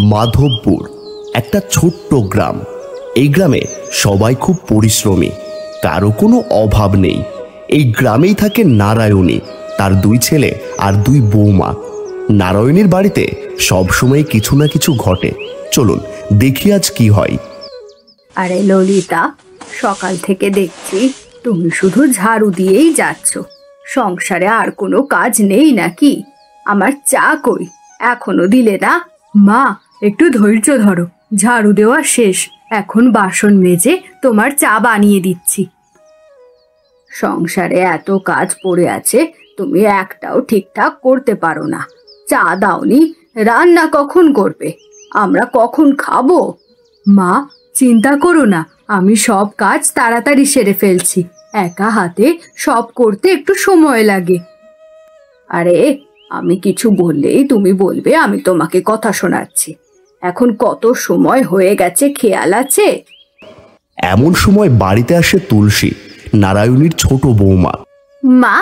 মাধবপুর একটা ছোট্ট গ্রাম। এই গ্রামে সবাই খুব পরিশ্রমী, কারো কোনো অভাব নেই। এই গ্রামেই থাকে নারায়ণী, তার 2 ছেলে আর 2 বৌমা। নারায়ণীর বাড়িতে সবসময় কিছু না কিছু ঘটে। চলুন দেখি আজ কি হয়। আরে ললিতা, সকাল থেকে দেখছি তুমি শুধু ঝাড়ু দিয়েই যাচ্ছ। সংসারে আর কোনো কাজ নেই নাকি? আমার চা কই, এখনো দিলে না? মা, একটু ধৈর্য ধরো, ঝাড়ু দেওয়া শেষ, এখন বাসন মেজে তোমার চা বানিয়ে দিচ্ছি। সংসারে এত কাজ পড়ে আছে, তুমি একটাও ঠিকঠাক করতে পারো না। চা দাওনি, রান্না কখন করবে? আমরা কখন খাবো? মা, চিন্তা করো না, আমি সব কাজ তাড়াতাড়ি সেরে ফেলছি। একা হাতে সব করতে একটু সময় লাগে। আরে, আমি কিছু বললেই তুমি বলবে আমি তোমাকে কথা শোনাচ্ছি। এখন কত সময় হয়ে গেছে, খেয়াল আছে? এমন সময় বাড়িতে আসে তুলসী, নারায়ণীর ছোট বৌমা। মা,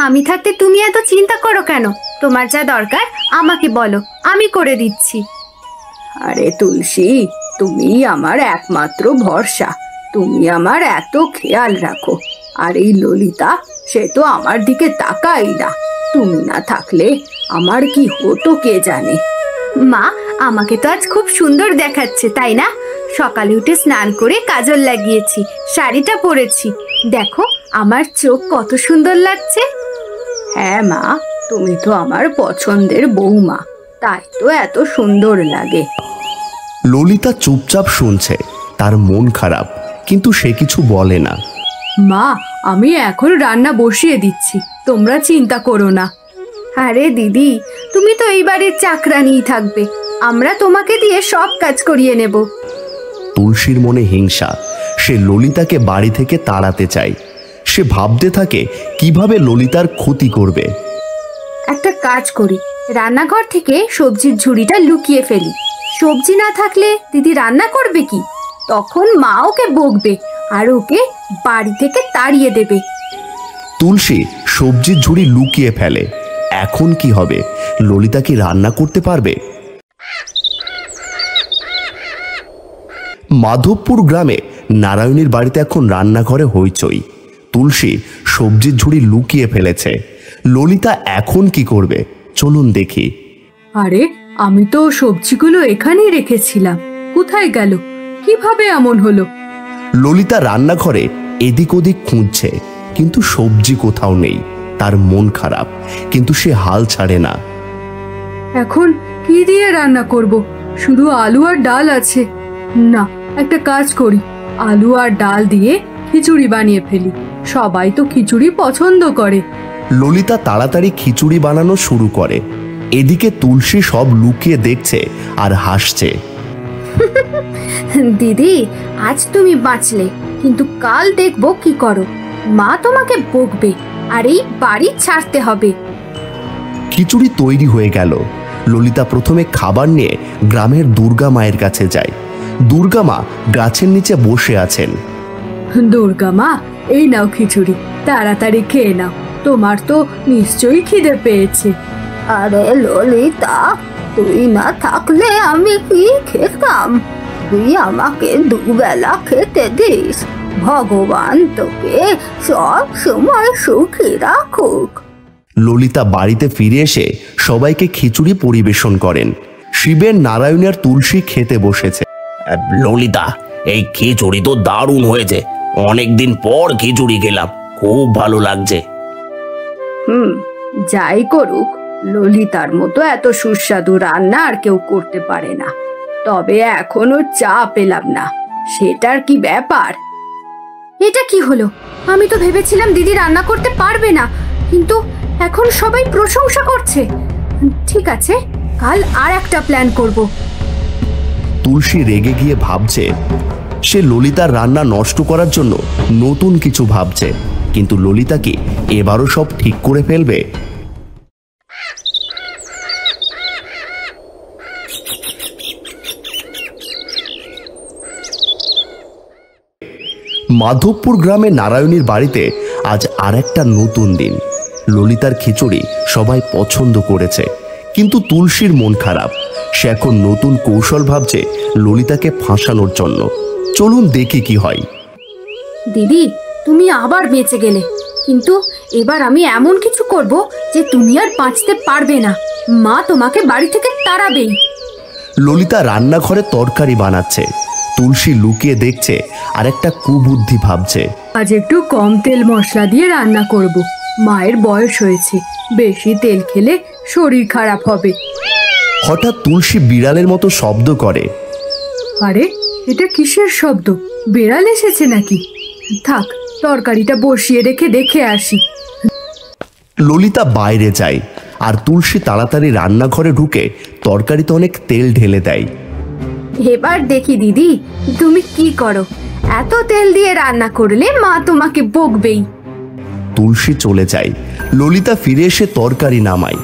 আমি থাকতে তুমি এত চিন্তা করো কেন? তোমার যা দরকার আমাকে বলো, আমি করে দিচ্ছি। আরে তুলসী, তুমি আমার একমাত্র ভরসা, তুমি আমার এত খেয়াল রাখো। আর এই ললিতা, সে তো আমার দিকে তাকাই না। তুমি না থাকলে আমার কি হতো কে জানে। মা, আমাকে তো আজ খুব সুন্দর দেখাচ্ছে, তাই না? সকালে উঠে স্নান করে কাজল লাগিয়েছি, শাড়িটা পরেছি, দেখো আমার চোখ কত সুন্দর লাগছে। হ্যাঁ মা, তুমি তো আমার পছন্দের বৌমা, তাই তো এত সুন্দর লাগে। ললিতা চুপচাপ শুনছে, তার মন খারাপ, কিন্তু সে কিছু বলে না। মা, আমি এখন রান্না বসিয়ে দিচ্ছি, তোমরা চিন্তা করো না। আরে দিদি, তুমি তো এই বাড়ির চাকরানিই থাকবে, আমরা তোমাকে দিয়ে সব কাজ করিয়ে নেব। তুলসীর মনে হিংসা, সে ললিতাকে বাড়ি থেকে তাড়াতে চায়। সে ভাবতে থাকে কিভাবে ললিতার ক্ষতি করবে। একটা কাজ করি, রান্নাঘর থেকে সবজির ঝুড়িটা লুকিয়ে ফেলি। সবজি না থাকলে দিদি রান্না করবে কি? তখন মা ওকে বকবে আর ওকে বাড়ি থেকে তাড়িয়ে দেবে। তুলসী সবজির ঝুড়ি লুকিয়ে ফেলে। এখন কি হবে? ললিতা কি রান্না করতে পারবে? মাধবপুর গ্রামে নারায়ণীর বাড়িতে এখন রান্নাঘরে হইচই। তুলসী সবজির ঝুড়ি লুকিয়ে ফেলেছে। ললিতা এখন কি করবে? চলুন দেখি। আরে, আমি তো সবজিগুলো এখানেই রেখেছিলাম, কোথায় গেল? কিভাবে এমন হলো? ললিতা রান্নাঘরে এদিক ওদিক খুঁজছে, কিন্তু সবজি কোথাও নেই। তার মন খারাপ, কিন্তু সে হাল ছাড়ে না। এখন কি দিয়ে রান্না করব? শুধু আলু আর ডাল আছে। না, একটা কাজ করি, আলু আর ডাল দিয়ে খিচুড়ি বানিয়ে ফেলি। সবাই তো খিচুড়ি পছন্দ করে। ললিতা তাড়াতাড়ি খিচুড়ি বানানো শুরু করে। এদিকে তুলসী সব লুকিয়ে দেখছে আর হাসছে। দিদি, আজ তুমি বাঁচলে, কিন্তু কাল দেখবো কি করো। মা তোমাকে বকবে আর এই বাড়ি ছাড়তে হবে। খিচুড়ি তৈরি হয়ে গেল। ললিতা প্রথমে খাবার নিয়ে গ্রামের দুর্গা মায়ের কাছে যায়। দুর্গা মা গাছের নিচে বসে আছেন। দুর্গা মা, এই নাও খিচুড়ি, তাড়াতাড়ি খেয়ে নাও, তোমার তো নিশ্চয়ই খিদে পেয়েছে। আরে ললিতা, তুই না থাকলে আমি কি খেতাম? তুই আমাকে দুবেলা খেতে দিস। ভগবান তোকে সব সময় সুখী রাখুক। ললিতা বাড়িতে ফিরে এসে সবাইকে খিচুড়ি পরিবেশন করেন। শিবের, নারায়ণ আর তুলসী খেতে বসেছে। ললিতা, এই খিচুড়ি তো দারুণ হয়েছে। অনেকদিন পর খিচুড়ি খেলাম, খুব ভালো লাগছে। যাই করুক, ললিতার মতো এত সুস্বাদু রান্না আর কেউ করতে পারে না। তবে এখনো চা পেলাম না, সেটার কি ব্যাপার? এটা কি হলো? আমি তো ভেবেছিলাম দিদি রান্না করতে পারবে না, কিন্তু এখন সবাই প্রশংসা করছে। ঠিক আছে, কাল আর একটা প্ল্যান করব। তুলসী রেগে গিয়ে ভাবছে সে ললিতার রান্না নষ্ট করার জন্য নতুন কিছু ভাবছে, কিন্তু ললিতা কি এবারও সব ঠিক করে ফেলবে? মাধবপুর গ্রামে নারায়ণীর বাড়িতে আজ আর একটা নতুন দিন। ললিতার খিচুড়ি সবাই পছন্দ করেছে, কিন্তু তুলসীর মন খারাপ। সে এখন নতুন কৌশল ভাবছে ললিতাকে ফাঁসানোর জন্য। চলুন দেখি কি হয়। দিদি, তুমি আবার বেঁচে গেলে, কিন্তু এবার আমি এমন কিছু করব যে তুমি আর বাঁচতে পারবে না। মা তোমাকে বাড়ি থেকে তাড়াবেই। ললিতা রান্নাঘরে তরকারি বানাচ্ছে। তুলসী লুকিয়ে দেখছে আর একটা কুবুদ্ধি ভাবছে। আজ একটু কম তেল মশলা দিয়ে রান্না করব। মায়ের বয়স হয়েছে, বেশি তেল খেলে শরীর খারাপ হবে। হঠাৎ তুলসী বিড়ালের মতো শব্দ করে। আরে, এটা কিসের শব্দ? বিড়াল এসেছে নাকি? থাক, তরকারিটা বসিয়ে রেখে দেখে আসি। ললিতা বাইরে যায় আর তুলসী তাড়াতাড়ি রান্নাঘরে ঢুকে তরকারিতে অনেক তেল ঢেলে দেয়। এবার দেখি দিদি, তুমি কি করো। এত তেল দিয়ে রান্না করলে মা তোমাকে বকবেই। তুলসী চলে যায়। ললিতা ফিরে এসে তরকারি নামায়।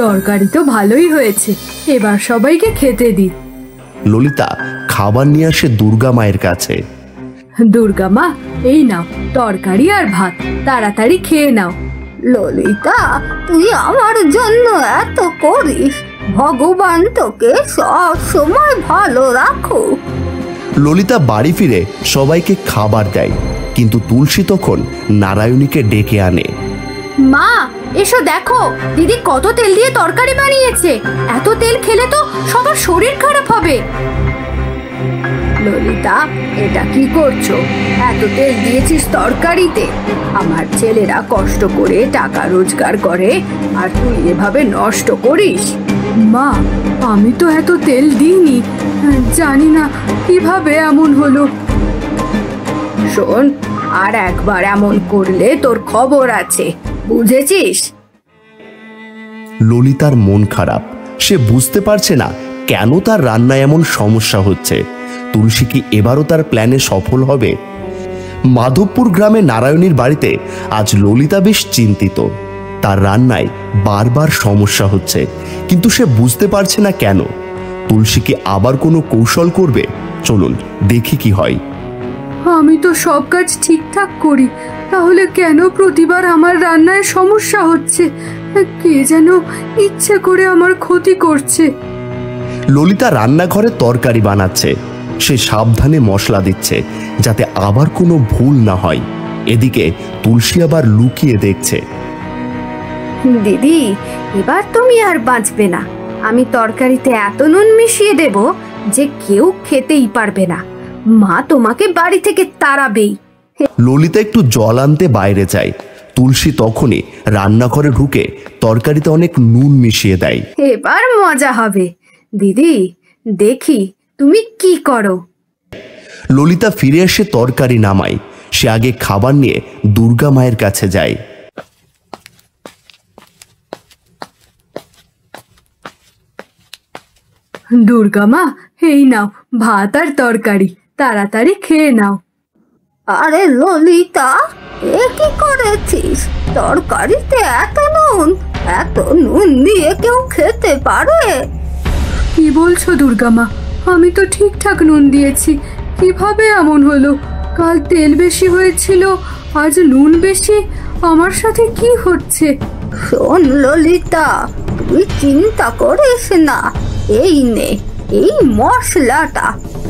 তরকারি তো ভালোই হয়েছে, এবার সবাইকে খেতে দি। ললিতা খাবার নিয়ে আসে দুর্গা মায়ের কাছে। দুর্গা মা, এই নাও তরকারি আর ভাত, তাড়াতাড়ি খেয়ে নাও। ললিতা, তুই আমার জন্য এত করিস, ভগবান তোকে সব সময় ভালো রাখো। ললিতা বাড়ি ফিরে সবাইকে খাবার দেয়, কিন্তু তুলসী তখন নারায়ণীকে ডেকে আনে। মা, এসো দেখো, দিদি কত তেল দিয়ে তরকারি বানিয়েছে। এত তেল খেলে তো সবার শরীর খারাপ হবে। ললিতা, এটা কি করছো? এত তেল দিয়েছিস তরকারিতে। আমার ছেলেরা কষ্ট করে টাকা রোজগার করে, আর তুই এভাবে নষ্ট করিস। মা, আমি তো এত তেল দিইনি, জানি না কিভাবে এমন হলো। শোন, আর একবার এমন করলে তোর খবর আছে, বুঝেছিস? ললিতার মন খারাপ। সে বুঝতে পারছে না কেন তার রান্নায় এমন সমস্যা হচ্ছে। তুলসী কি এবারও তার প্ল্যানে সফল হবে? মাধবপুর গ্রামে নারায়ণীর বাড়িতে আজ ললিতা বেশ চিন্তিত। তার রান্নায় বারবার সমস্যা হচ্ছে, কিন্তু সে বুঝতে পারছে না কেন। তুলসী কি আবার কোনো কৌশল করবে? চলুন দেখি কি হয়। আমি তো সব কাজ ঠিকঠাক করি, তাহলে কেন প্রতিবার আমার রান্নায় সমস্যা হচ্ছে? কে যেন ইচ্ছে করে আমার ক্ষতি করছে। ললিতা রান্নাঘরে তরকারি বানাচ্ছে। সে সাবধানে মশলা দিচ্ছে যাতে আবার কোনো ভুল না হয়। এদিকে তুলসী আবার লুকিয়ে দেখছে। দিদি, এবার তুমি আর বাঁচবে না। আমি তরকারিতে এত নুন মিশিয়ে দেব যে কেউ খেতেই পারবে না। মা তোমাকে বাড়ি থেকে তাড়াবেই। ললিতা একটু জল আনতে বাইরে যায়। তুলসী তখনই রান্নাঘরে ঢুকে তরকারিতে অনেক নুন মিশিয়ে দেয়। এবার মজা হবে। দিদি, দেখি তুমি কি করো। ললিতা ফিরে এসে তরকারি নামায়। সে আগে খাবার নিয়ে দুর্গা মায়ের কাছে যায়। দুর্গা মা, এই নাও ভাত আর তরকারি, তাড়াতাড়ি খেয়ে নাও। আরে ললিতা, এ কি করেছিস? তরকারিতে এত নুন দিয়ে কেউ খেতে পারে? কি বলছো দুর্গা মা? আমি তো ঠিকঠাক নুন দিয়েছি, কিভাবে এমন হলো? কাল তেল বেশি হয়েছিল, আজ নুন বেশি। আমার সাথে কি হচ্ছে? শোন ললিতা, তুই চিন্তা করিস না। এই নে, এই মশলাটা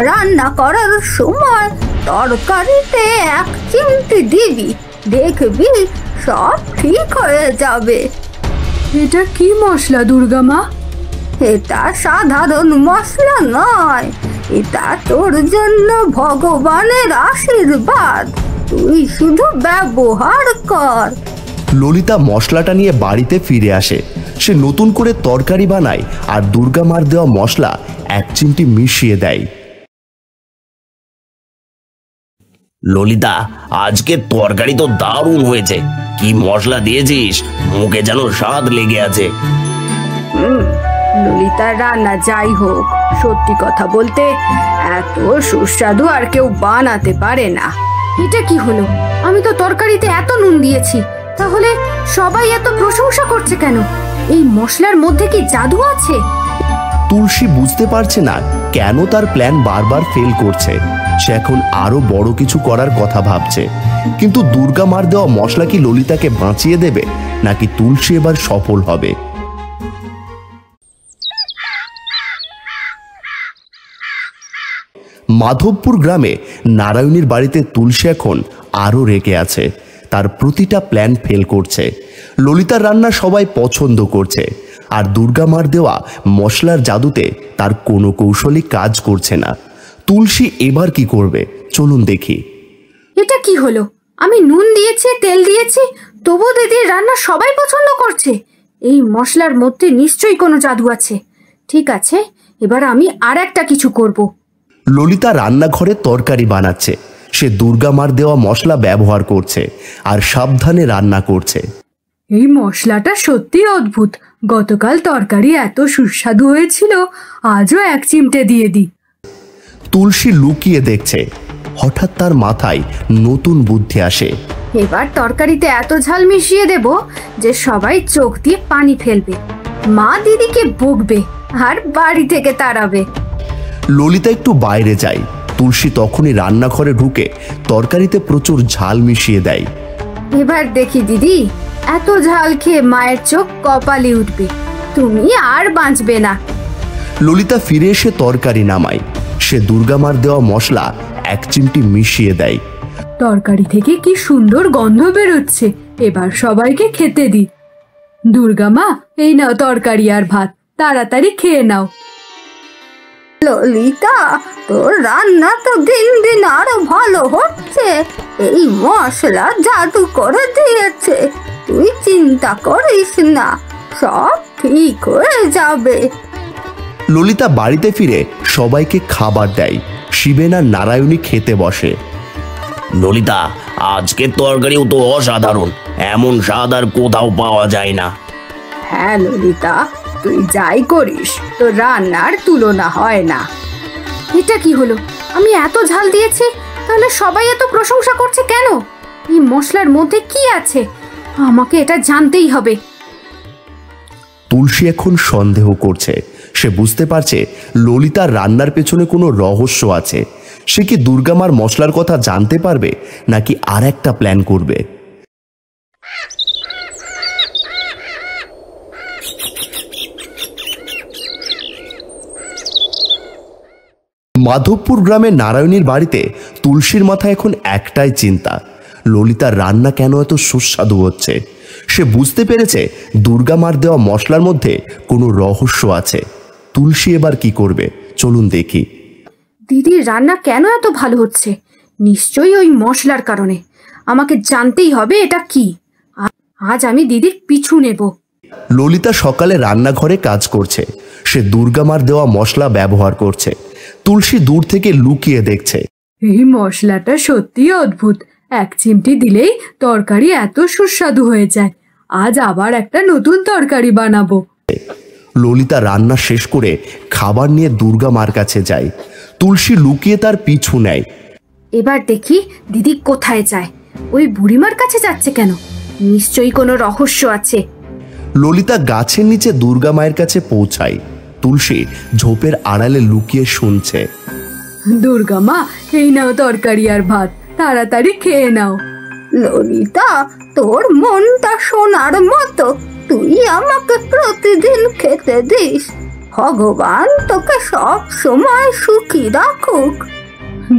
রান্না করার সময় তরকারিতে 1 চিমটি দিবি, দেখবি সব ঠিক হয়ে যাবে। এটা কি মশলা দুর্গা মা? এটা সাধারণ মশলা নয়, এটা তোর জন্য ভগবানের আশীর্বাদ। তুই শুধু ব্যবহার কর। ললিতা মশলাটা নিয়ে বাড়িতে ফিরে আসে। সে নতুন করে তরকারি বানায় আর দুর্গা মার দেওয়া মশলা 1 চিমটি মিশিয়ে দেয়। ললিতা, আজকে তরকারি তো দারুণ হয়েছে। কি মশলা দিয়েছিস? মুখে যেন স্বাদ লেগে আছে। ললিতার রান্না যাই হোক, সত্যি কথা বলতে এত সুস্বাদু আর কেউ বানাতে পারে না। এটা কি হলো? আমি তো তরকারিতে এত নুন দিয়েছি, তাহলে সবাই এত প্রশংসা করছে কেন? এই মশলার মধ্যে কি জাদু আছে? তুলসী বুঝতে পারছে না কেন তার প্ল্যান বারবার ফেল করছে। সে এখন আরো বড় কিছু করার কথা ভাবছে। কিন্তু দুর্গা মার দেওয়া মশলা কি ললিতাকে বাঁচিয়ে দেবে, নাকি তুলসী এবার সফল হবে? মাধবপুর গ্রামে নারায়ণীর বাড়িতে তুলসী এখন আরও রেগে আছে। তার প্রতিটা প্ল্যান ফেল করছে। ললিতার রান্না সবাই পছন্দ করছে, আর দুর্গা মার দেওয়া মশলার জাদুতে তার কোনো কৌশলই কাজ করছে না। তুলসী এবার কি করবে চলুন দেখি। এটা কি হলো? আমি নুন দিয়েছি, তেল দিয়েছি, তবু দিদির রান্না সবাই পছন্দ করছে। এই মশলার মধ্যে নিশ্চয়ই কোনো জাদু আছে। ঠিক আছে, এবার আমি আর একটা কিছু করব। ললিতা রান্নাঘরে তরকারি বানাচ্ছে। সে দুর্গা মার দেওয়া মশলা ব্যবহার করছে আর সাবধানে রান্না করছে। এই মশলাটা সত্যি অদ্ভুত। গতকাল তরকারি এত সুস্বাদু হয়েছিল, আজও এক চিমটে দিয়ে দিই। তুলসী লুকিয়ে দেখছে। হঠাৎ তার মাথায় নতুন বুদ্ধি আসে। এবার তরকারিতে এত ঝাল মিশিয়ে দেব যে সবাই চোখ দিয়ে পানি ফেলবে, মা দিদিকে বকবে আর বাড়ি থেকে তাড়াবে। ললিতা একটু বাইরে যায়। তুলসী তখনই রান্নাঘরে ঢুকে তরকারিতে প্রচুর ঝাল মিশিয়ে দেয়। এবার দেখি দিদি, এত ঝাল খেয়ে মায়ের চোখ কপালে উঠবে, তুমি আর বাঁচবে না। ললিতা ফিরে এসে তরকারি নামায়। সে দুর্গা মার দেওয়া মশলা এক চিমটি মিশিয়ে দেয়। তরকারি থেকে কি সুন্দর গন্ধ বেরোচ্ছে, এবার সবাইকে খেতে দি। দুর্গা মা, এই নাও তরকারি আর ভাত, তাড়াতাড়ি খেয়ে নাও। ললিতা, তোর রান্না তো দিন দিন আরো ভালো হচ্ছে। এই মশলা জাদু করে দিয়েছে, তুই চিন্তা করিস না, সব ঠিক হয়ে যাবে। ললিতা বাড়িতে ফিরে সবাইকে খাবার দেয়। শিবেন আর নারায়ণী খেতে বসে। ললিতা, আজকের তরকারিও তো অসাধারণ, এমন স্বাদ আর কোথাও পাওয়া যায় না। হ্যাঁ ললিতা, তুই যাই করিস তোর রান্নার তুলনা হয় না। এটা কি হলো? আমি এত ঝাল দিয়েছি, তাহলে সবাই এত প্রশংসা করছে কেন? এই মশলার মধ্যে কি আছে? আমাকে এটা জানতেই হবে। তুলসী এখন সন্দেহ করছে। সে বুঝতে পারছে ললিতার রান্নার পেছনে কোনো রহস্য আছে। সে কি দুর্গা মার মশলার কথা জানতে পারবে, নাকি আর একটা প্ল্যান করবে? মাধবপুর গ্রামে নারায়ণীর বাড়িতে তুলসীর মাথায় এখন একটাই চিন্তা, ললিতার রান্না কেন এত সুস্বাদু হচ্ছে। সে বুঝতে পেরেছে দুর্গা মার দেওয়া মশলার মধ্যে কোনো রহস্য আছে। তুলসী এবার কি করবে চলুন দেখি। দিদির রান্না কেন এত ভালো হচ্ছে? নিশ্চয়ই ওই মশলার কারণে। আমাকে জানতেই হবে এটা কি। আজ আমি দিদির পিছু নেব। ললিতা সকালে রান্নাঘরে কাজ করছে। সে দুর্গা মার দেওয়া মশলা ব্যবহার করছে। তুলসী দূর থেকে লুকিয়ে দেখছে। এই মশলাটা সত্যি অদ্ভুত, এক চিমটি দিলেই তরকারি এত সুস্বাদু হয়ে যায়। আজ আবার একটা নতুন তরকারি বানাবো। ললিতা রান্না শেষ করে খাবার নিয়ে দুর্গা মার কাছে যায়। তুলসী লুকিয়ে তার পিছু নেয়। এবার দেখি দিদি কোথায় যায়। ওই বুড়িমার কাছে যাচ্ছে কেন? নিশ্চয়ই কোনো রহস্য আছে। ললিতা গাছের নিচে দুর্গা মায়ের কাছে পৌঁছায়। তুলসী ঝোপের আড়ালে লুকিয়ে শুনছে। দুর্গা মা, এই নাও তরকারি আর ভাত, তাড়াতাড়ি খেয়ে নাও। ললিতা, তোর মনটা সোনার মতো, তুই আমাকে প্রতিদিন খেতে দিস। ভগবান তোকে সব সময় সুখী রাখুক।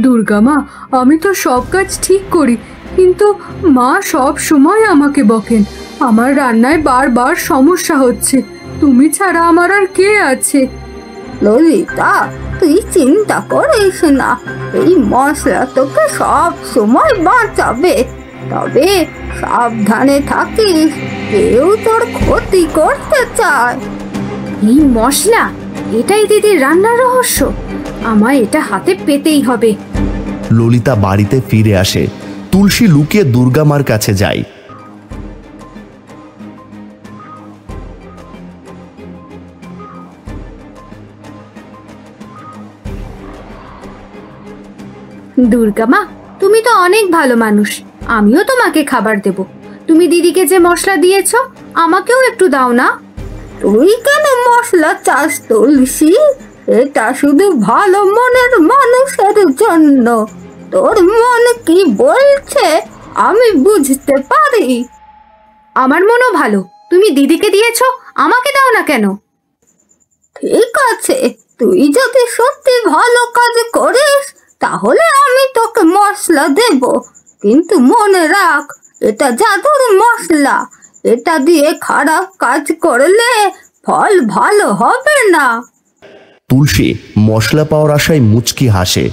দুর্গা মা, আমি তো সব কাজ ঠিক করি, কিন্তু মা সব সময় আমাকে বকেন। আমার রান্নায় বারবার সমস্যা হচ্ছে, তুমি ছাড়া আমার আর কে আছে? ললিতা, তুই চিন্তা করিস না, এই মশলা তোকে সব সময় বাঁচাবে। তবে সাবধানে থাকিস, কেউ তোর ক্ষতি করতে চায়। এই মশলা, এটাই দিদির রান্নার রহস্য। আমায় এটা হাতে পেতেই হবে। ললিতা বাড়িতে ফিরে আসে। তুলসী লুকিয়ে দুর্গা মার কাছে যায়। দুর্গা মা, তুমি তো অনেক ভালো মানুষ, আমিও তোমাকে খাবার দেব। তুমি দিদিকে যে মশলা দিয়েছো, আমাকেও একটু দাও না। তুই কেন মশলা চাস তুলসী? এটা শুধু ভালো মনের মানুষের জন্য। তোর মন কি বলছে আমি বুঝতে পারি। আমার মনও ভালো, তুমি দিদিকে দিয়েছো, আমাকে দাও না কেন? ঠিক আছে, তুই যদি সত্যি ভালো কাজ করিস তাহলে আমি তোকে মশলা দেব, কিন্তু মনে রাখ এটা জাদুর মশলা। এটা দিয়ে খারাপ কাজ করলে ফল ভালো হবে না। তুলসী মশলা পাওয়ার আশায় মুচকি হাসে।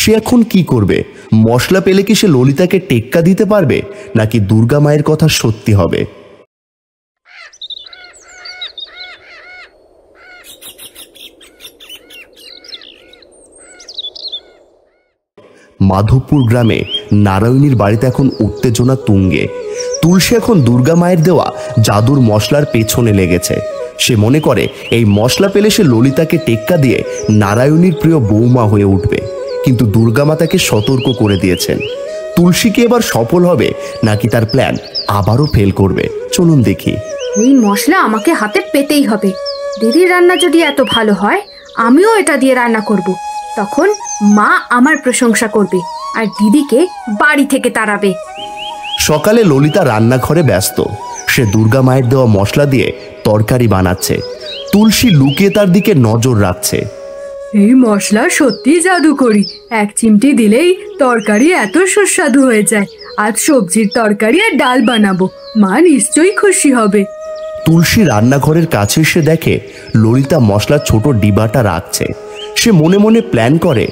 সে এখন কি করবে? মশলা পেলে কি সে ললিতাকে টেক্কা দিতে পারবে, নাকি দুর্গা মায়ের কথা সত্যি হবে? মাধবপুর গ্রামে নারায়ণীর বাড়িতে এখন উত্তেজনা তুঙ্গে। তুলসী এখন দুর্গা মায়ের দেওয়া জাদুর মশলার পেছনে লেগেছে। সে মনে করে এই মশলা পেলে সে ললিতাকে টেক্কা দিয়ে নারায়ণীর প্রিয় বৌমা হয়ে উঠবে। কিন্তু দুর্গা মা তাকে সতর্ক করে দিয়েছেন। তুলসী কি এবার সফল হবে, নাকি তার প্ল্যান আবারও ফেল করবে? চলুন দেখি। এই মশলা আমাকে হাতে পেতেই হবে। দিদির রান্না যদি এত ভালো হয়, আমিও এটা দিয়ে রান্না করব। তখন মা আমার প্রশংসা করবে আর দিদিকে বাড়ি থেকে তাড়াবে। সকালে ললিতা রান্নাঘরে ব্যস্ত। সে দুর্গা মায়ের দেওয়া মশলা দিয়ে তরকারি বানাচ্ছে। তুলসী লুকিয়ে তার দিকে নজর রাখছে। এই মশলা সত্যি জাদুকরি। এক চিমটি দিলেই তরকারি এত সুস্বাদু হয়ে যায়। আজ সবজির তরকারি আর ডাল বানাবো, মা নিশ্চয়ই খুশি হবে। তুলসী রান্নাঘরের কাছে এসে দেখে ললিতা মশলার ছোট ডিবাটা রাখছে। সে মনে মনে প্ল্যান করে,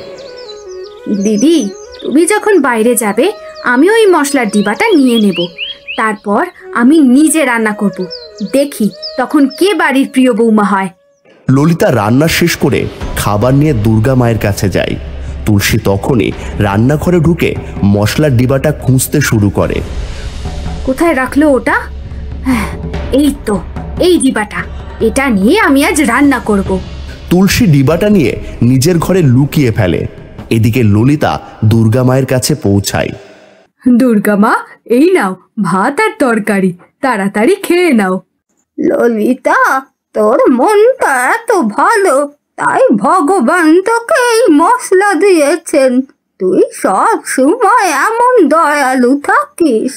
দিদি তুমি যখন বাইরে যাবে, আমি ওই মশলার ডিবাটা নিয়ে নেব। তারপর আমি নিজে রান্না করব। দেখি তখন কে বাড়ির প্রিয় বৌমা হয়। ললিতা রান্না শেষ করে খাবার নিয়ে দুর্গা মায়ের কাছে যায়। তুলসী তখনই রান্নাঘরে ঢুকে মশলার ডিবাটা খুঁজতে শুরু করে। কোথায় রাখলো ওটা? এই তো, এই ডিবাটা। এটা নিয়ে আমি আজ রান্না করব। তুলসী ডিবাটা নিয়ে নিজের ঘরে লুকিয়ে ফেলে। এদিকে ললিতা দুর্গা মায়ের কাছে পৌঁছায়। দুর্গা মা, এই নাও ভাত আর তরকারি, তাড়াতাড়ি খেয়ে নাও। ললিতা, তোর মনটা এত ভালো, তাই ভগবান তোকে এই মশলা দিয়েছেন। তুই সব সময় এমন দয়ালু থাকিস।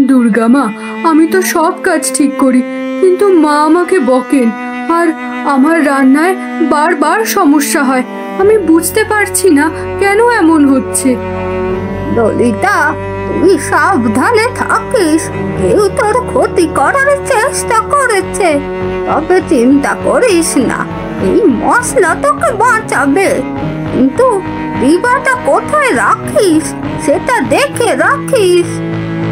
দুর্গা মা, আমি তো সব কাজ ঠিক করি, কিন্তু মা আমাকে বকেন আর আমার রান্নায় বারবার সমস্যা হয়। আমি বুঝতে পারছি না কেন এমন হচ্ছে। ললিতা, তুই সাবধানে থাকিস। কেউ তোর ক্ষতি করার চেষ্টা করেছে, তবে চিন্তা করিস না, এই মশলা তোকে বাঁচাবে। কিন্তু ডিবাটা কোথায় রাখিস সেটা দেখে রাখিস।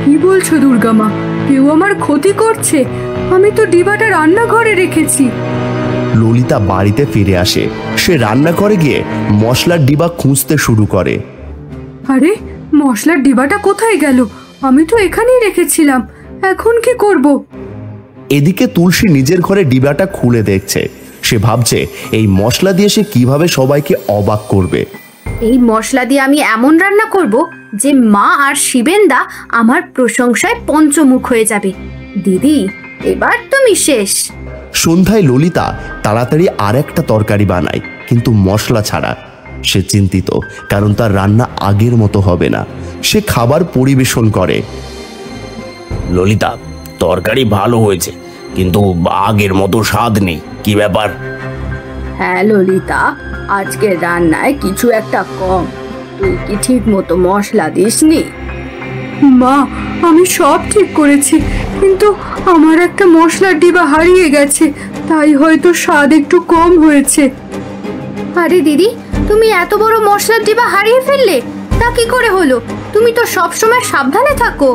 কি বলছো দুর্গা মা? কেউ আমার ক্ষতি করছে? আমি তো ডিবাটা রান্নাঘরে রেখেছি। ললিতা বাড়িতে ফিরে আসে। সে রান্নাঘরে গিয়ে মশলার ডিবা খুঁজতে শুরু করে। আরে, মশলার ডিবাটা কোথায় গেল? আমি তো এখানেই রেখেছিলাম। এখন কি করব? এদিকে তুলসী নিজের ঘরে ডিবাটা খুলে দেখছে। সে ভাবছে এই মশলা দিয়ে সে কিভাবে সবাইকে অবাক করবে। এই মশলা দিয়ে আমি এমন রান্না করব যে মা আর শিবেন্দা আমার প্রশংসায় পঞ্চমুখ হয়ে যাবে। দিদি, এবার তুমি শেষ। সন্ধ্যায় ললিতা তাড়াতাড়ি আর একটা তরকারি বানায়, কিন্তু মশলা ছাড়া। সে চিন্তিত, কারণ তার রান্না আগের মতো হবে না। সে খাবার পরিবেশন করে। ললিতা, তরকারি ভালো হয়েছে, কিন্তু আগের মতো স্বাদ নেই। কি ব্যাপার? হ্যাঁ ললিতা, আজকের রান্নায় কিছু একটা কম। তুই কি ঠিক মতো মশলা দিসনি? মা, আমি সব ঠিক করেছি, কিন্তু আমার একটা মশলার ডিবা হারিয়ে গেছে, তাই হয়তো স্বাদ একটু কম হয়েছে। আরে দিদি, তুমি এত বড় মশলার ডিবা হারিয়ে ফেললে? তা কি করে হলো? তুমি তো সব সময় সাবধানে থাকো।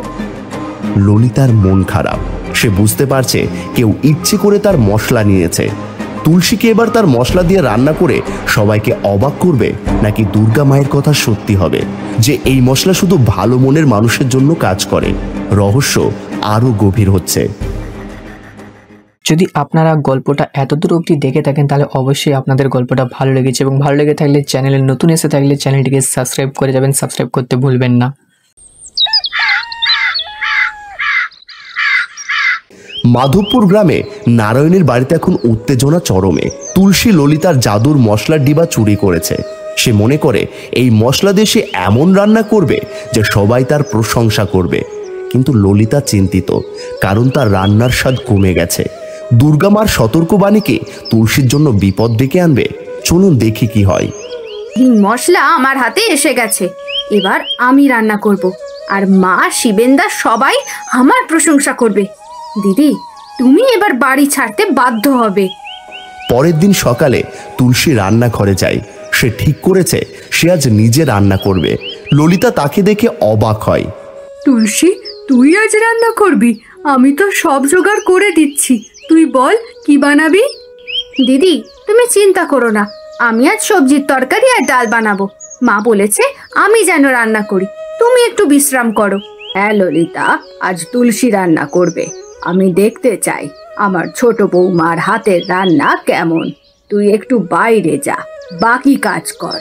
ললিতার মন খারাপ। সে বুঝতে পারছে কেউ ইচ্ছে করে তার মশলা নিয়েছে। তুলসীকে এবার তার মশলা দিয়ে রান্না করে সবাইকে অবাক করবে, নাকি দুর্গা মায়ের কথা সত্যি হবে যে এই মশলা শুধু ভালো মনের মানুষের জন্য কাজ করে? রহস্য আরো গভীর হচ্ছে। যদি আপনারা গল্পটা এতদূর অবধি দেখে থাকেন, তাহলে অবশ্যই আপনাদের গল্পটা ভালো লেগেছে, এবং ভালো লেগে থাকলে চ্যানেলে নতুন এসে থাকলে চ্যানেলটিকে সাবস্ক্রাইব করে যাবেন। সাবস্ক্রাইব করতে ভুলবেন না। মাধবপুর গ্রামে নারায়ণীর বাড়িতে এখন উত্তেজনা চরমে। তুলসী ললিতার জাদুর মশলার ডিবা চুরি করেছে। সে মনে করে এই মশলা দিয়ে সে এমন রান্না করবে যে সবাই তার প্রশংসা করবে। কিন্তু ললিতা চিন্তিত, কারণ তার রান্নার স্বাদ কমে গেছে। দুর্গা মার সতর্কবাণী কি তুলসীর জন্য বিপদ ডেকে আনবে? চলুন দেখি কি হয়। এই মশলা আমার হাতে এসে গেছে, এবার আমি রান্না করব, আর মা শিবেন্দা সবাই আমার প্রশংসা করবে। দিদি, তুমি এবার বাড়ি ছাড়তে বাধ্য হবে। পরের দিন সকালে তুলসী রান্নাঘরে যায়। সে ঠিক করেছে সে আজ নিজে রান্না করবে। ললিতা তাকে দেখে অবাক হয়। তুলসী, তুই আজ রান্না করবি? আমি তো সব জোগাড় করে দিচ্ছি, তুই বল কি বানাবি। দিদি, তুমি চিন্তা করো না, আমি আজ সবজির তরকারি আর ডাল বানাবো। মা বলেছে আমি যেন রান্না করি, তুমি একটু বিশ্রাম করো। হ্যাঁ ললিতা, আজ তুলসী রান্না করবে। আমি দেখতে চাই আমার ছোট বৌমার হাতের রান্না কেমন। তুই একটু বাইরে যা, বাকি কাজ কর।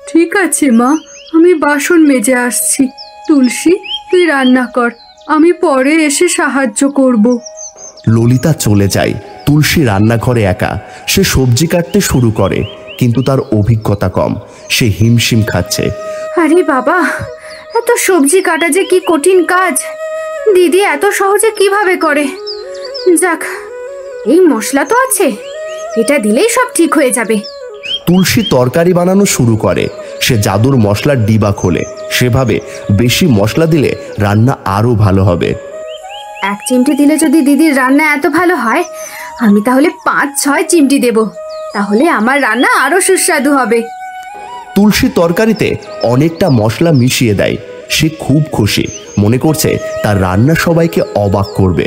ঠিক আছে মা, আমি বাসন মেজে আসছি। তুলসী, তুই রান্না কর, আমি পরে এসে সাহায্য করব। ললিতা চলে যায়। তুলসী রান্নাঘরে একা। সে সবজি কাটতে শুরু করে, কিন্তু তার অভিজ্ঞতা কম। সে হিমশিম খাচ্ছে। আরে বাবা, এত সবজি কাটা যে কি কঠিন কাজ! দিদি এত সহজে কিভাবে করে? যাক, এই মশলা তো আছে, এটা দিলেই সব ঠিক হয়ে যাবে। তুলসী তরকারি বানানো শুরু করে। সে জাদুর মশলার ডিবা খোলে। সেভাবে বেশি মশলা দিলে রান্না আরো ভালো হবে। 1 চিমটি দিলে যদি দিদির রান্না এত ভালো হয়, আমি তাহলে 5-6 চিমটি দেব। তাহলে আমার রান্না আরো সুস্বাদু হবে। তুলসী তরকারিতে অনেকটা মশলা মিশিয়ে দেয়। সে খুব খুশি, মনে করছে তার রান্না সবাইকে অবাক করবে।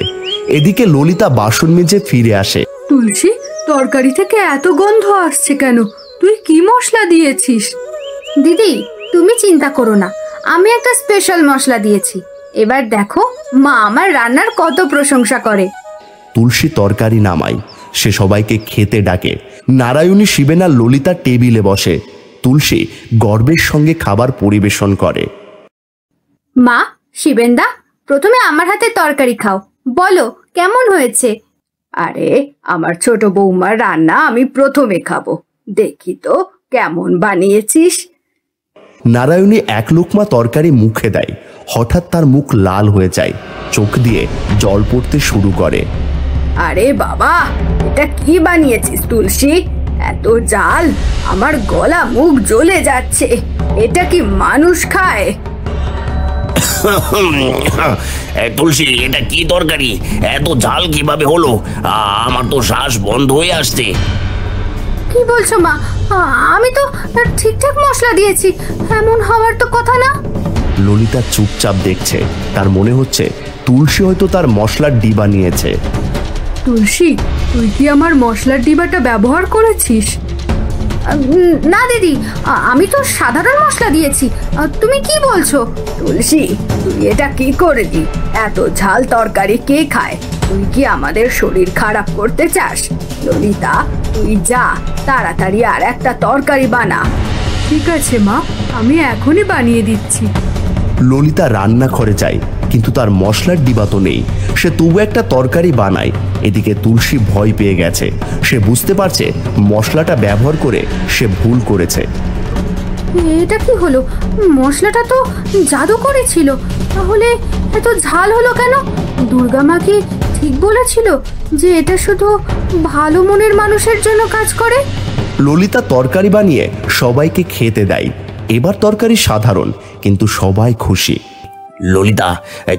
এদিকে ললিতা বাসন মেজে ফিরে আসে। তুলসী, তরকারি থেকে এত গন্ধ আসছে কেন? তুই কি মশলা দিয়েছিস? দিদি, তুমি চিন্তা করো না, আমি একটা স্পেশাল মশলা দিয়েছি। এবার দেখো মা আমার রান্নার কত প্রশংসা করে। তুলসী তরকারি নামায়। সে সবাইকে খেতে ডাকে। নারায়ণী, শিবেনা, ললিতা টেবিলে বসে। তুলসী গর্বের সঙ্গে খাবার পরিবেশন করে। মা, শিবেন্দা, প্রথমে আমার হাতে তরকারি খাও, বলো কেমন হয়েছে। আরে, আমার ছোট বৌমার রান্না আমি প্রথমে খাবো, দেখি তো কেমন বানিয়েছিস। নারায়ণী 1 লোকমা তরকারি মুখে দেয়। হঠাৎ তার মুখ লাল হয়ে যায়, চোখ দিয়ে জল পড়তে শুরু করে। আরে বাবা, এটা কি বানিয়েছিস তুলসী? এত জাল, আমার গলা মুখ জ্বলে যাচ্ছে। এটা কি মানুষ খায়? তুলসী, এটা কি তরকারি? এত ঝাল কিভাবে হলো? আমার তো শ্বাস বন্ধ হয়ে আসছে। কি বলছো মা? আমি তো ঠিকঠাক মশলা দিয়েছি, এমন হওয়ার তো কথা না। ললিতা চুপচাপ দেখছে। তার মনে হচ্ছে তুলসী হয়তো তার মশলার ডিবা নিয়েছে। তুলসী, তুই কি আমার মশলার ডিবাটা ব্যবহার করেছিস? না দিদি, আমি তো সাধারণ মশলা দিয়েছি। তুমি কি বলছো? তুলসী, তুই এটা কি করলি? এত ঝাল তরকারি কে খায়? তুই কি আমাদের শরীর খারাপ করতে চাস? ললিতা, তুই যা, তাড়াতাড়ি আর একটা তরকারি বানা। ঠিক আছে মা, আমি এখনই বানিয়ে দিচ্ছি। ললিতা রান্নাঘরে যায়, কিন্তু তার মশলার ডিবা তো নেই। সে তবু একটা তরকারি বানায়। এদিকে তুলসী ভয় পেয়ে গেছে। সে বুঝতে পারছে মশলাটা ব্যবহার করে সে ভুল করেছে। এটা কি হলো? মশলাটা তো জাদু করেছিল, তাহলে এত ঝাল হলো কেন? দুর্গা মা কি ঠিক বলেছিল যে এটা শুধু ভালো মনের মানুষের জন্য কাজ করে? ললিতা তরকারি বানিয়ে সবাইকে খেতে দেয়। এবার তরকারি সাধারণ, কিন্তু সবাই খুশি। ললিতা,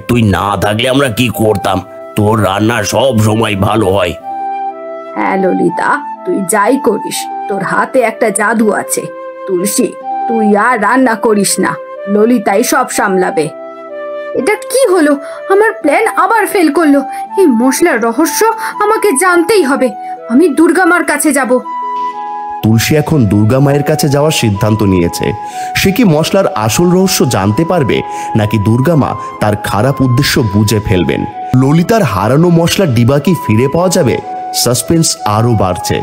তুই না থাকলে আমরা কি করতাম? তোর রান্না সব সময় ভালো হয়। হ্যাঁ ললিতা, তুই যাই করিস, তোর হাতে একটা জাদু আছে। তুলসী, তুই আর রান্না করিস না, ললিতাই সব সামলাবে। এটা কি হলো? আমার প্ল্যান আবার ফেল করলো। এই মশলার রহস্য আমাকে জানতেই হবে। আমি দুর্গা মার কাছে যাব। তুলসী এখন দুর্গা মায়ের কাছে যাওয়ার সিদ্ধান্ত নিয়েছে। সে কি মশলার আসল রহস্য জানতে পারবে, নাকি দুর্গা মা তার খারাপ উদ্দেশ্য বুঝে ফেলবেন? ললিতার হারানো মশলার ডিবা কি ফিরে পাওয়া যাবে? সাসপেন্স আরো বাড়ছে।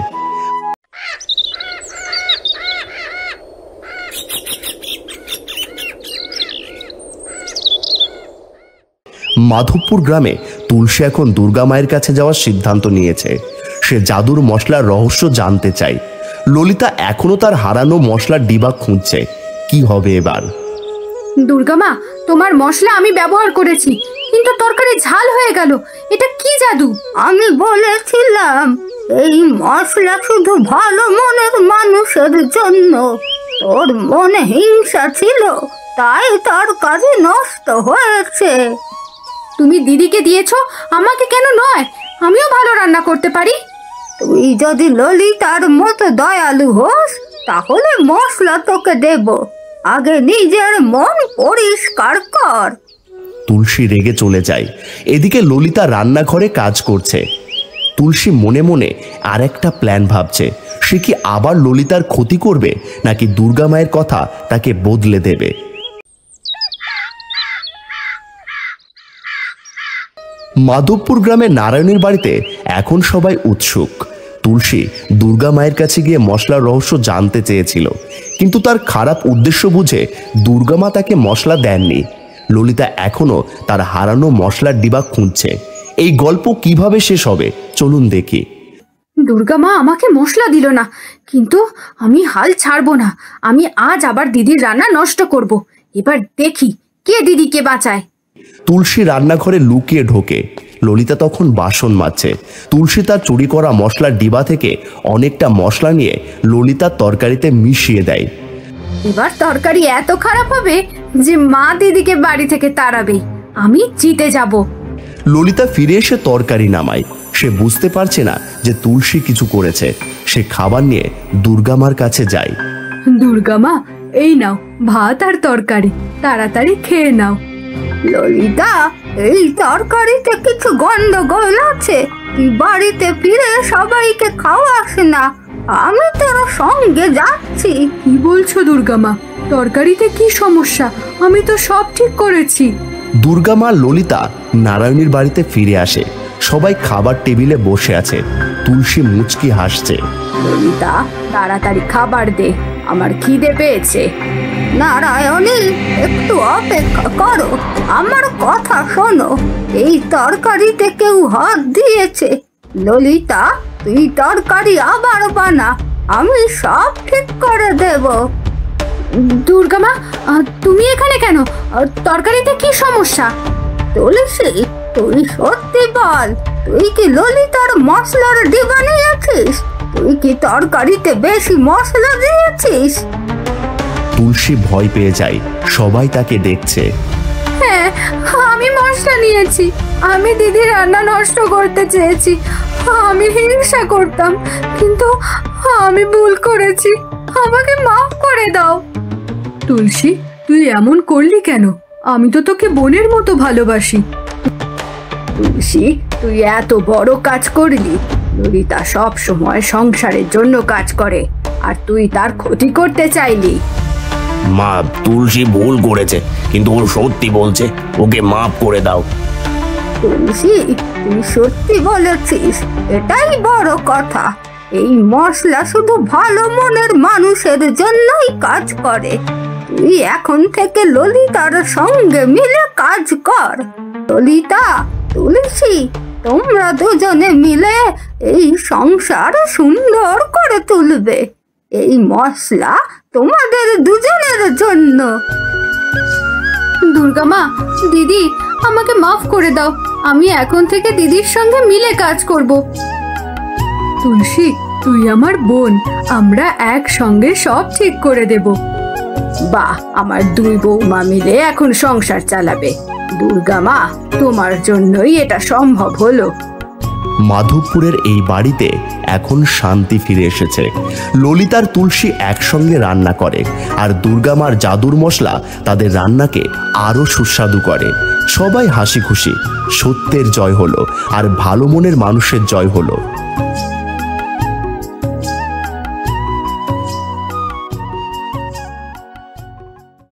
মাধবপুর গ্রামে তুলসী এখন দুর্গা মায়ের কাছে যাওয়ার সিদ্ধান্ত নিয়েছে। সে জাদুর মশলার রহস্য জানতে চায়। ললিতা এখনো তার হারানো মশলার ডিবা খুঁজছে। কি হবে এবার? দুর্গা মা, তোমার মশলা আমি ব্যবহার করেছি, কিন্তু তরকারি ঝাল হয়ে গেল। এটা কি জাদু? আমি বলেছিলাম এই মশলা শুধু ভালো মনের মানুষের জন্য। তোর মনে হিংসা ছিল, তাই তরকারি নষ্ট হয়েছে। তুমি দিদিকে দিয়েছো, আমাকে কেন নয়? আমিও ভালো রান্না করতে পারি। তুই যদি ললিতার মতো দয়ালু হোস তাহলে মশলা তোকে দেব। আগে নিজের মন পরিষ্কার কর। তুলসী রেগে চলে যায়। এদিকে ললিতা রান্নাঘরে কাজ করছে। তুলসী মনে মনে আর একটা প্ল্যান ভাবছে। সে কি আবার ললিতার ক্ষতি করবে, নাকি দুর্গা মায়ের কথা তাকে বদলে দেবে? মাধবপুর গ্রামের নারায়ণের বাড়িতে এখন সবাই উৎসুক। তুলসী দুর্গা মায়ের কাছে গিয়ে মশলার রহস্য জানতে চেয়েছিল, কিন্তু তার খারাপ উদ্দেশ্য বুঝে দুর্গা মা তাকে মশলা দেননি। ললিতা এখনো তার হারানো মশলার ডিবা খুঁজছে। এই গল্প কিভাবে শেষ হবে চলুন দেখি। দুর্গা মা আমাকে মশলা দিল না, কিন্তু আমি হাল ছাড়বো না। আমি আজ আবার দিদির রান্না নষ্ট করব। এবার দেখি কে দিদিকে বাঁচায়। তুলসী রান্নাঘরে লুকিয়ে ঢোকে। ললিতা তখন বাসন মাজছে। তুলসী তার চুরি করা মশলার ডিবা থেকে অনেকটা মশলা নিয়ে ললিতার তরকারিতে মিশিয়ে দেয়। এবার তরকারি এত খারাপ হবে যে মা দিদিকে বাড়ি থেকে তাড়াবে। আমি জিতে যাব। ললিতা ফিরে এসে তরকারি নামায়। সে বুঝতে পারছে না যে তুলসী কিছু করেছে। সে খাবার নিয়ে দুর্গা মার কাছে যায়। দুর্গা মা, এই নাও ভাত আর তরকারি, তাড়াতাড়ি খেয়ে নাও। ললিতা, এই তরকারিতে কিছু গন্ডগোল আছে। তুই বাড়িতে ফিরে সবাইকে খাওয়াস না, আমি তোর সঙ্গে যাচ্ছি। কি বলছো দুর্গা মা? তরকারিতে কি সমস্যা? আমি তো সব ঠিক করেছি। দুর্গা মা ললিতা নারায়ণীর বাড়িতে ফিরে আসে। সবাই খাবার টেবিলে বসে আছে। তুলসী মুচকি হাসছে। ললিতা, তাড়াতাড়ি খাবার দে, আমার খিদে পেয়েছে। নারায়ণী, একটু অপেক্ষা করো, আমার কথা শোনো। এই তরকারিতে কেউ হাত দিয়েছে। ললিতা, তুই তরকারি আবার বানা, আমি সব ঠিক করে দেব। দুর্গা মা, তুমি এখানে কেন? তরকারিতে কি সমস্যা? তুলসী, তুই সত্যি বল, তুই কি ললিতার মশলার ডিবা নিয়েছিস? তুই কি তরকারিতে বেশি মশলা দিয়েছিস? তুলসী ভয় পেয়ে যায়। সবাই তাকে দেখছে। হ্যাঁ, আমি মশলা নিয়েছি। আমি দিদির রান্না নষ্ট করতে চেয়েছি। আমি হিংসা করতাম, কিন্তু আমি ভুল করেছি। আমাকে মাফ করে দাও। তুলসী, তুই এমন করলি কেন? আমি তো তোকে বোনের মতো ভালোবাসি। তুলসী, তুই এত বড় কাজ করলি। ললিতা সব সময় সংসারের জন্য কাজ করে, আর তুই তার ক্ষতি করতে চাইলি। মা, তুলসী ভুল করেছে, কিন্তু ও সত্যি বলছে। ওকে মাফ করে দাও। তুলসী, তুই সত্যি বলেছিস, এটাই বড় কথা। এই মশলা শুধু ভালো মনের মানুষের জন্যই কাজ করে। তুই এখন থেকে ললিতার সঙ্গে মিলে কাজ কর। ললিতা, তুলসী, তোমরা দুজনে মিলে এই সংসার সুন্দর করে তুলবে। এই মশলা তোমাদের দুজনের জন্য। দুর্গা মা, দিদি, আমাকে মাফ করে দাও। আমি এখন থেকে দিদির সঙ্গে মিলে কাজ করব। তুলসী, তুই আমার বোন। আমরা একসঙ্গে সব ঠিক করে দেব। বাহ, আমার দুই বৌমা মিলে এখন সংসার চালাবে। দুর্গা মা, তোমার জন্যই এটা সম্ভব হলো। মাধবপুরের এই বাড়িতে এখন শান্তি ফিরে এসেছে। ললিতার তুলসী একসঙ্গে রান্না করে, আর দুর্গা মার জাদুর মশলা তাদের রান্নাকে আরো সুস্বাদু করে। সবাই হাসি খুশি। সত্যের জয় হলো, আর ভালো মনের মানুষের জয় হলো।